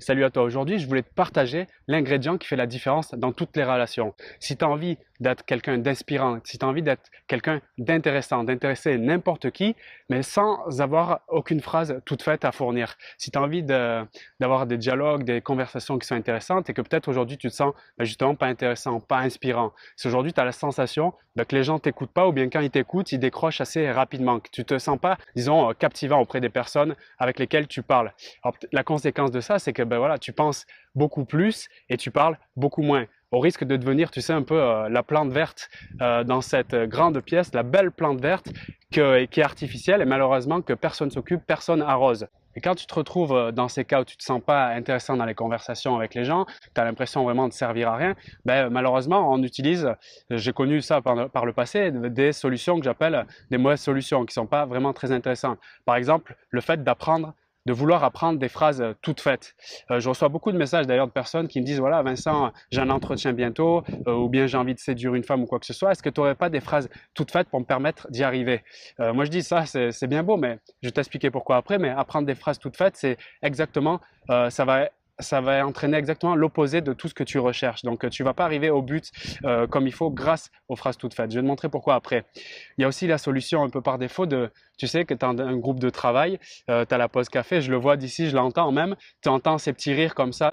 Salut à toi, aujourd'hui je voulais te partager l'ingrédient qui fait la différence dans toutes les relations. Si tu as envie d'être quelqu'un d'inspirant, si tu as envie d'être quelqu'un d'intéressant, d'intéresser n'importe qui, mais sans avoir aucune phrase toute faite à fournir. Si tu as envie d'avoir des dialogues, des conversations qui sont intéressantes et que peut-être aujourd'hui tu te sens justement pas intéressant, pas inspirant. Si aujourd'hui tu as la sensation que les gens t'écoutent pas ou bien quand ils t'écoutent, ils décrochent assez rapidement, que tu te sens pas, disons, captivant auprès des personnes avec lesquelles tu parles. Alors, la conséquence de ça, c'est que voilà, tu penses beaucoup plus et tu parles beaucoup moins. Au risque de devenir, tu sais, un peu la plante verte dans cette grande pièce, la belle plante verte qui est artificielle et malheureusement que personne s'occupe, personne arrose. Et quand tu te retrouves dans ces cas où tu ne te sens pas intéressant dans les conversations avec les gens, tu as l'impression vraiment de servir à rien, malheureusement, on utilise, j'ai connu ça par le passé, des solutions que j'appelle des mauvaises solutions qui ne sont pas vraiment très intéressantes. Par exemple, le fait de vouloir apprendre des phrases toutes faites. Je reçois beaucoup de messages d'ailleurs de personnes qui me disent voilà Vincent, j'ai un entretien bientôt ou bien j'ai envie de séduire une femme ou quoi que ce soit. Est-ce que tu n'aurais pas des phrases toutes faites pour me permettre d'y arriver? Moi je dis ça c'est bien beau, mais je vais t'expliquer pourquoi après. Mais apprendre des phrases toutes faites, c'est exactement ça va entraîner exactement l'opposé de tout ce que tu recherches. Donc, tu ne vas pas arriver au but comme il faut grâce aux phrases toutes faites. Je vais te montrer pourquoi après. Il y a aussi la solution un peu par défaut tu sais que tu as un groupe de travail, tu as la pause café, je le vois d'ici, je l'entends même, tu entends ces petits rires comme ça,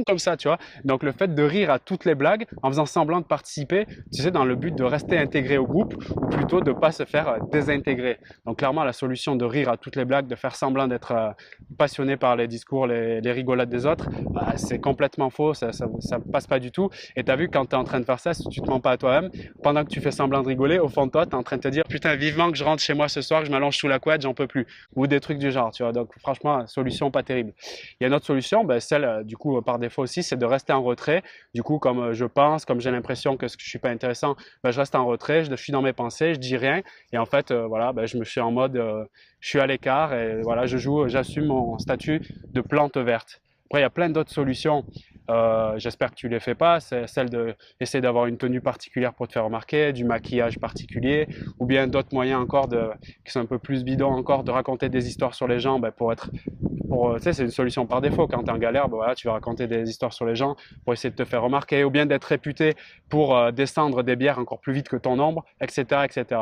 comme ça, tu vois. Donc, le fait de rire à toutes les blagues en faisant semblant de participer, tu sais, dans le but de rester intégré au groupe ou plutôt de ne pas se faire désintégrer. Donc, clairement, la solution de rire à toutes les blagues, de faire semblant d'être passionné par les discours, les rigolades des autres, c'est complètement faux, ça passe pas du tout. Et tu as vu, quand tu es en train de faire ça, si tu te mens pas à toi-même, pendant que tu fais semblant de rigoler, au fond de toi, tu es en train de te dire putain, vivement que je rentre chez moi ce soir, que je m'allonge sous la couette, j'en peux plus. Ou des trucs du genre, tu vois. Donc, franchement, solution pas terrible. Il y a une autre solution, celle, du coup, par défaut aussi, c'est de rester en retrait. Du coup, comme je pense, comme j'ai l'impression que je suis pas intéressant, je reste en retrait, je suis dans mes pensées, je dis rien. Et en fait, voilà, je me suis en mode, je suis à l'écart et voilà, j'assume mon statut de plante verte. Après, il y a plein d'autres solutions. J'espère que tu ne les fais pas. C'est celle d'essayer d'avoir une tenue particulière pour te faire remarquer, du maquillage particulier, ou bien d'autres moyens encore qui sont un peu plus bidons encore, de raconter des histoires sur les gens tu sais, c'est une solution par défaut. Quand tu es en galère, voilà, tu vas raconter des histoires sur les gens pour essayer de te faire remarquer, ou bien d'être réputé pour descendre des bières encore plus vite que ton ombre, etc., etc.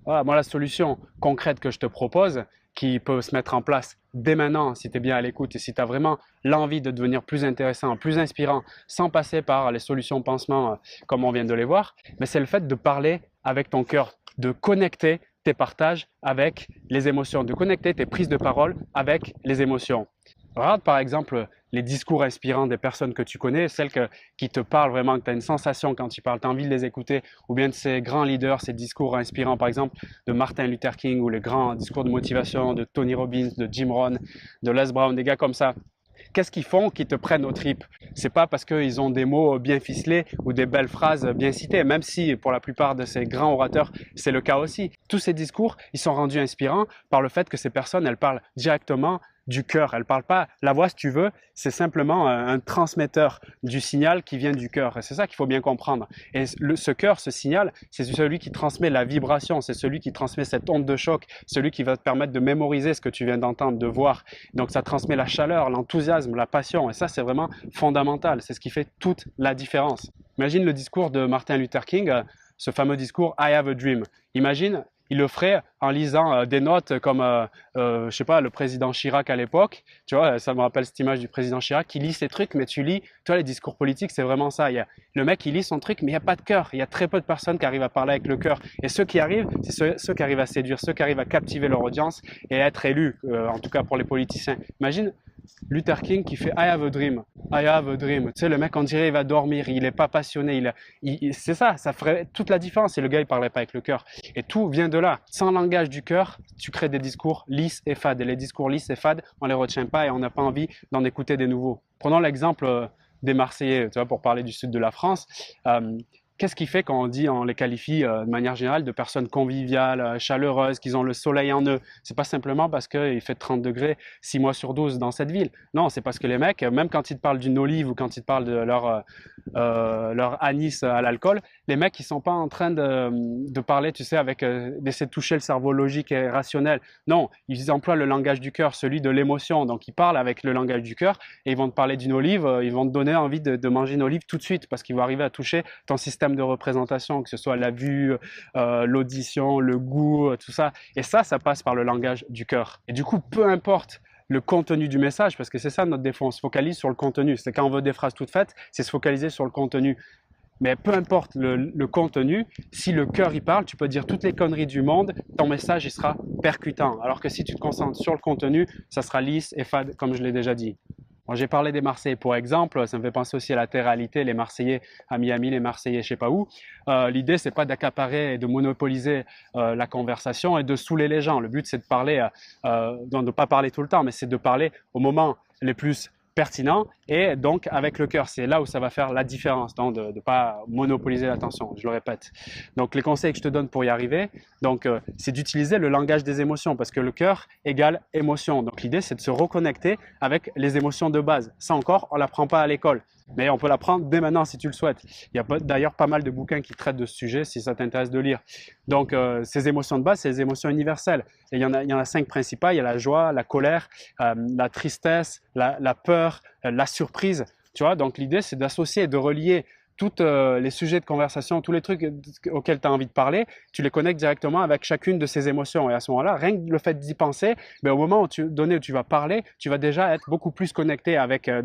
Voilà, moi, la solution concrète que je te propose, qui peut se mettre en place dès maintenant, si tu es bien à l'écoute et si tu as vraiment l'envie de devenir plus intéressant, plus inspirant, sans passer par les solutions pansement comme on vient de les voir, mais c'est le fait de parler avec ton cœur, de connecter tes partages avec les émotions, de connecter tes prises de parole avec les émotions. Regarde par exemple les discours inspirants des personnes que tu connais, qui te parlent vraiment, que tu as une sensation quand tu parles, tu as envie de les écouter, ou bien de ces grands leaders, ces discours inspirants, par exemple de Martin Luther King, ou les grands discours de motivation de Tony Robbins, de Jim Rohn, de Les Brown, des gars comme ça. Qu'est-ce qu'ils font qui te prennent aux tripes? C'est pas parce qu'ils ont des mots bien ficelés ou des belles phrases bien citées, même si pour la plupart de ces grands orateurs, c'est le cas aussi. Tous ces discours, ils sont rendus inspirants par le fait que ces personnes, elles parlent directement du cœur. Elles parlent pas la voix, si tu veux, c'est simplement un transmetteur du signal qui vient du cœur. Et c'est ça qu'il faut bien comprendre. Et ce cœur, ce signal, c'est celui qui transmet la vibration, c'est celui qui transmet cette onde de choc, celui qui va te permettre de mémoriser ce que tu viens d'entendre, de voir. Donc ça transmet la chaleur, l'enthousiasme, la passion. Et ça, c'est vraiment fondamental. C'est ce qui fait toute la différence. Imagine le discours de Martin Luther King, ce fameux discours I have a dream. Imagine, il le ferait en lisant des notes comme, je sais pas, le président Chirac à l'époque. Tu vois, ça me rappelle cette image du président Chirac qui lit ses trucs, mais tu vois, les discours politiques, c'est vraiment ça. Le mec, il lit son truc, mais il n'y a pas de cœur. Il y a très peu de personnes qui arrivent à parler avec le cœur. Et ceux qui arrivent, c'est ceux qui arrivent à séduire, ceux qui arrivent à captiver leur audience et à être élus, en tout cas pour les politiciens. Imagine Luther King qui fait I have a dream. I have a dream. Tu sais, le mec, on dirait, il va dormir, il n'est pas passionné. C'est ça ferait toute la différence si le gars, il parlait pas avec le cœur. Et tout vient de là. Sans langage du cœur, tu crées des discours lisses et fades. Et les discours lisses et fades, on les retient pas et on n'a pas envie d'en écouter des nouveaux. Prenons l'exemple des Marseillais, tu vois, pour parler du sud de la France. Qu'est-ce qui fait quand on les qualifie de manière générale de personnes conviviales, chaleureuses, qu'ils ont le soleil en eux? C'est pas simplement parce qu'il fait 30 degrés 6 mois sur 12 dans cette ville. Non, c'est parce que les mecs, même quand ils te parlent d'une olive ou quand ils te parlent de leur anis à l'alcool, les mecs, ils sont pas en train de parler, tu sais, d'essayer de toucher le cerveau logique et rationnel. Non, ils emploient le langage du cœur, celui de l'émotion. Donc, ils parlent avec le langage du cœur et ils vont te parler d'une olive, ils vont te donner envie de manger une olive tout de suite parce qu'ils vont arriver à toucher ton système de représentation, que ce soit la vue, l'audition, le goût, tout ça. Et ça passe par le langage du cœur. Et du coup, peu importe le contenu du message, parce que c'est ça notre défaut, on se focalise sur le contenu. C'est quand on veut des phrases toutes faites, c'est se focaliser sur le contenu. Mais peu importe le contenu, si le cœur y parle, tu peux dire toutes les conneries du monde, ton message il sera percutant. Alors que si tu te concentres sur le contenu, ça sera lisse et fade, comme je l'ai déjà dit. Bon, j'ai parlé des Marseillais pour exemple, ça me fait penser aussi à la terre-réalité, les Marseillais à Miami, les Marseillais je sais pas où. L'idée c'est pas d'accaparer et de monopoliser la conversation et de saouler les gens. Le but c'est de parler, de ne pas parler tout le temps, mais c'est de parler au moment les plus pertinent et donc avec le cœur. C'est là où ça va faire la différence, donc de ne pas monopoliser l'attention, je le répète. Donc les conseils que je te donne pour y arriver, c'est d'utiliser le langage des émotions parce que le cœur égale émotion. Donc l'idée c'est de se reconnecter avec les émotions de base. Ça encore, on ne l'apprend pas à l'école. Mais on peut l'apprendre dès maintenant si tu le souhaites. Il y a d'ailleurs pas mal de bouquins qui traitent de ce sujet si ça t'intéresse de lire. Donc ces émotions de base, c'est les émotions universelles. Et il y en a 5 principales. Il y a la joie, la colère, la tristesse, la peur, la surprise. Tu vois, donc l'idée c'est d'associer et de relier tous les sujets de conversation, tous les trucs auxquels tu as envie de parler, tu les connectes directement avec chacune de ces émotions. Et à ce moment-là, rien que le fait d'y penser, au moment donné où tu vas parler, tu vas déjà être beaucoup plus connecté avec le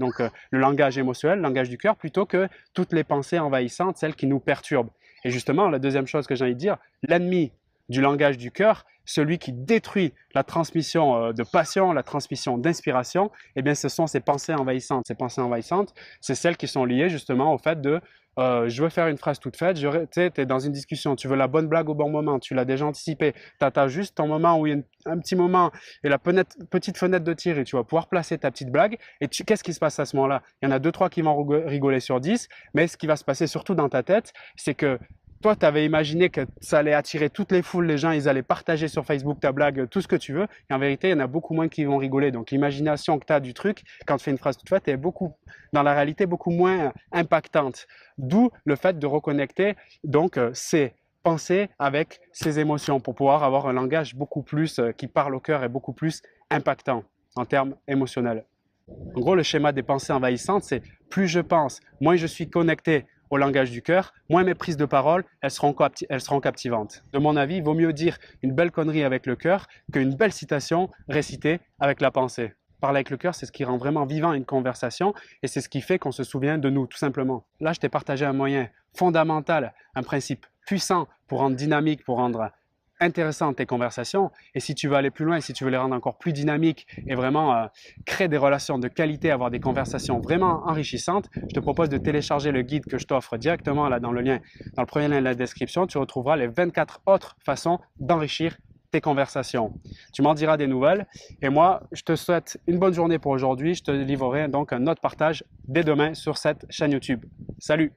langage émotionnel, le langage du cœur, plutôt que toutes les pensées envahissantes, celles qui nous perturbent. Et justement, la deuxième chose que j'ai envie de dire, l'ennemi du langage du cœur, celui qui détruit la transmission de passion, la transmission d'inspiration, eh bien, ce sont ces pensées envahissantes. Ces pensées envahissantes, c'est celles qui sont liées justement au fait de je veux faire une phrase toute faite, tu es dans une discussion, tu veux la bonne blague au bon moment, tu l'as déjà anticipé, tu as juste ton moment où il y a un petit moment et la petite fenêtre de tir et tu vas pouvoir placer ta petite blague. Et qu'est-ce qui se passe à ce moment-là? Il y en a 2-3 qui vont rigoler sur 10, mais ce qui va se passer surtout dans ta tête, c'est que toi, tu avais imaginé que ça allait attirer toutes les foules, les gens, ils allaient partager sur Facebook ta blague, tout ce que tu veux. Et en vérité, il y en a beaucoup moins qui vont rigoler. Donc, l'imagination que tu as du truc, quand tu fais une phrase toute faite, est dans la réalité, beaucoup moins impactante. D'où le fait de reconnecter, ces pensées avec ces émotions pour pouvoir avoir un langage beaucoup plus qui parle au cœur et beaucoup plus impactant en termes émotionnels. En gros, le schéma des pensées envahissantes, c'est plus je pense, moins je suis connecté au langage du cœur, moins mes prises de parole, elles seront captivantes. De mon avis, il vaut mieux dire une belle connerie avec le cœur qu'une belle citation récitée avec la pensée. Parler avec le cœur, c'est ce qui rend vraiment vivant une conversation et c'est ce qui fait qu'on se souvient de nous, tout simplement. Là, je t'ai partagé un moyen fondamental, un principe puissant pour rendre dynamique, pour rendre intéressantes tes conversations. Et si tu veux aller plus loin, si tu veux les rendre encore plus dynamiques et vraiment créer des relations de qualité, avoir des conversations vraiment enrichissantes, je te propose de télécharger le guide que je t'offre directement là dans le premier lien de la description. Tu retrouveras les 24 autres façons d'enrichir tes conversations. Tu m'en diras des nouvelles. Et moi, je te souhaite une bonne journée pour aujourd'hui. Je te livrerai donc un autre partage dès demain sur cette chaîne YouTube. Salut!